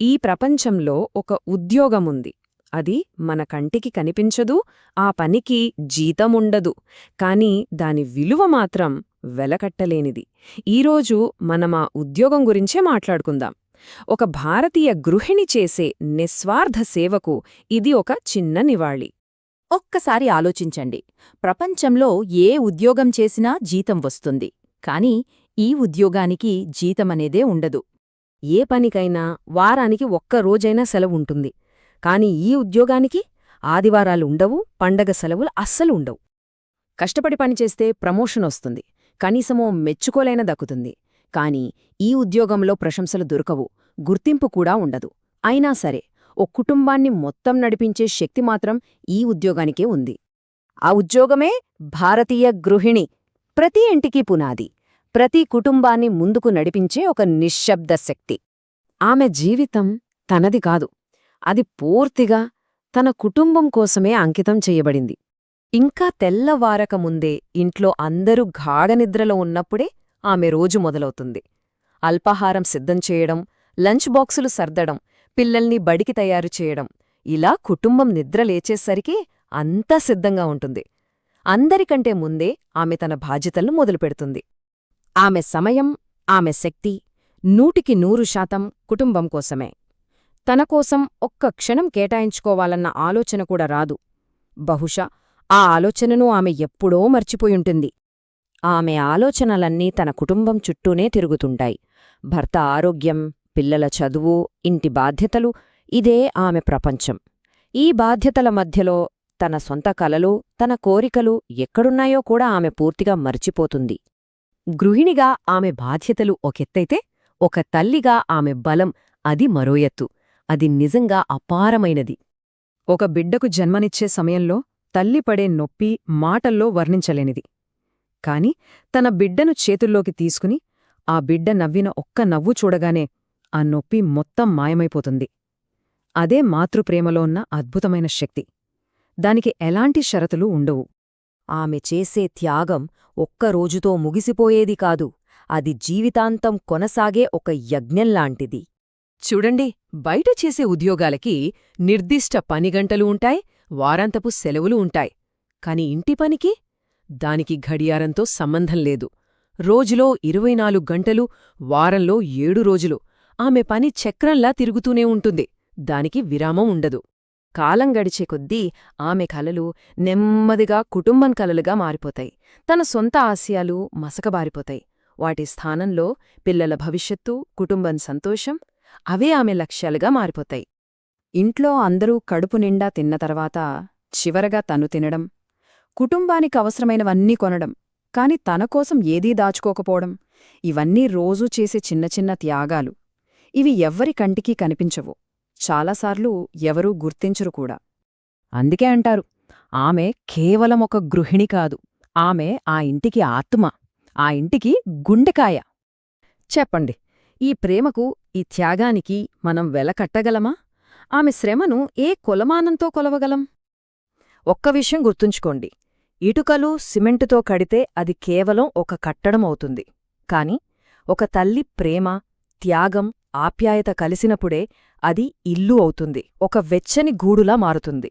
ఈ ప్రపంచంలో ఒక ఉద్యోగముంది. అది మన కంటికి కనిపించదు, ఆ పనికి జీతముండదు, కాని దాని విలువ మాత్రం వెలకట్టలేనిది. ఈరోజు మనమా ఉద్యోగం గురించే మాట్లాడుకుందాం. ఒక భారతీయ గృహిణి చేసే నిస్వార్థ సేవకు ఇది ఒక చిన్న నివాళి. ఒక్కసారి ఆలోచించండి. ప్రపంచంలో ఏ ఉద్యోగం చేసినా జీతం వస్తుంది. కాని ఈ ఉద్యోగానికి జీతమనేదే ఉండదు. ఏ పనికైనా వారానికి ఒక్క రోజైనా సెలవుంటుంది. కాని ఈ ఉద్యోగానికి ఆదివారాలుండవు, పండగ సెలవులు అస్సలు ఉండవు. కష్టపడి పనిచేస్తే ప్రమోషనొస్తుంది, కనీసమో మెచ్చుకోలైన దక్కుతుంది. కాని ఈ ఉద్యోగంలో ప్రశంసలు దొరకవు, గుర్తింపు కూడా ఉండదు. అయినా సరే ఓ కుటుంబాన్ని మొత్తం నడిపించే శక్తి మాత్రం ఈ ఉద్యోగానికే ఉంది. ఆ ఉద్యోగమే భారతీయ గృహిణి. ప్రతి ఇంటికి పునాది, ప్రతి కుటుంబాన్ని ముందుకు నడిపించే ఒక నిశ్శబ్ద శక్తి. ఆమె జీవితం తనది కాదు, అది పూర్తిగా తన కుటుంబం కోసమే అంకితం చెయ్యబడింది. ఇంకా తెల్లవారకముందే ఇంట్లో అందరూ గాఢనిద్రలో ఉన్నప్పుడే ఆమె రోజు మొదలవుతుంది. అల్పాహారం సిద్ధం చేయడం, లంచ్ బాక్సులు సర్దడం, పిల్లల్ని బడికి తయారు చేయడం, ఇలా కుటుంబం నిద్రలేచేసరికి అంతా సిద్ధంగా ఉంటుంది. అందరికంటే ముందే ఆమె తన బాధ్యతలను మొదలుపెడుతుంది. ఆమె సమయం, ఆమె శక్తి 100% కుటుంబం కోసమే. తనకోసం ఒక్క క్షణం కేటాయించుకోవాలన్న ఆలోచన కూడా రాదు. బహుశా ఆ ఆలోచనను ఆమె ఎప్పుడో మర్చిపోయుంటుంది. ఆమె ఆలోచనలన్నీ తన కుటుంబం చుట్టూనే తిరుగుతుంటాయి. భర్త ఆరోగ్యం, పిల్లల చదువు, ఇంటి బాధ్యతలు, ఇదే ఆమె ప్రపంచం. ఈ బాధ్యతల మధ్యలో తన సొంత కలలు, తన కోరికలు ఎక్కడున్నాయో కూడా ఆమె పూర్తిగా మర్చిపోతుంది. గృహిణిగా ఆమె బాధ్యతలు ఒకెత్తైతే, ఒక తల్లిగా ఆమె బలం అది మరో ఎత్తు. అది నిజంగా అపారమైనది. ఒక బిడ్డకు జన్మనిచ్చే సమయంలో తల్లి పడే నొప్పి మాటల్లో వర్ణించలేనిది. కాని తన బిడ్డను చేతుల్లోకి తీసుకుని ఆ బిడ్డ నవ్విన ఒక్క నవ్వు చూడగానే ఆ నొప్పి మొత్తం మాయమైపోతుంది. అదే మాతృప్రేమలో ఉన్న అద్భుతమైన శక్తి. దానికి ఎలాంటి షరతులు ఉండవు. ఆమె చేసే త్యాగం ఒక్కరోజుతో ముగిసిపోయేది కాదు, అది జీవితాంతం కొనసాగే ఒక యజ్ఞంలాంటిది. చూడండి, బయట చేసే ఉద్యోగాలకి నిర్దిష్ట పనిగంటలు ఉంటాయి, వారాంతపు సెలవులు ఉంటాయి. కాని ఇంటి పనికి? దానికి ఘడియారంతో సంబంధం లేదు. రోజులో 24 గంటలు, వారంలో 7 రోజులు ఆమె పని చక్రంలా తిరుగుతూనే ఉంటుంది. దానికి విరామం ఉండదు. కాలం గడిచే కొద్దీ ఆమె కలలు నెమ్మదిగా కుటుంబం కలలుగా మారిపోతాయి. తన సొంత ఆశయాలు మసకబారిపోతాయి. వాటి స్థానంలో పిల్లల భవిష్యత్తు, కుటుంబం సంతోషం, అవే ఆమె లక్ష్యాలుగా మారిపోతాయి. ఇంట్లో అందరూ కడుపు నిండా తిన్న తర్వాత చివరగా తను తినడం, కుటుంబానికి అవసరమైనవన్నీ కొనడం, కాని తనకోసం ఏదీ దాచుకోకపోవడం, ఇవన్నీ రోజూ చేసే చిన్న చిన్న త్యాగాలు. ఇవి ఎవ్వరి కంటికీ కనిపించవు, చాలాసార్లు ఎవరూ గుర్తించరు కూడా. అందుకే అంటారు, ఆమె కేవలం ఒక గృహిణి కాదు, ఆమె ఆ ఇంటికి ఆత్మ, ఆ ఇంటికి గుండెకాయ. చెప్పండి, ఈ ప్రేమకు, ఈ త్యాగానికి మనం వెల కట్టగలమా? ఆమె శ్రమను ఏ కొలమానంతో కొలవగలం? ఒక్క విషయం గుర్తుంచుకోండి, ఇటుకలు సిమెంటుతో కడితే అది కేవలం ఒక కట్టడం అవుతుంది. కాని ఒక తల్లి ప్రేమ, త్యాగం, ఆప్యాయత కలిసినప్పుడే అది ఇల్లు అవుతుంది, ఒక వెచ్చని గూడులా మారుతుంది.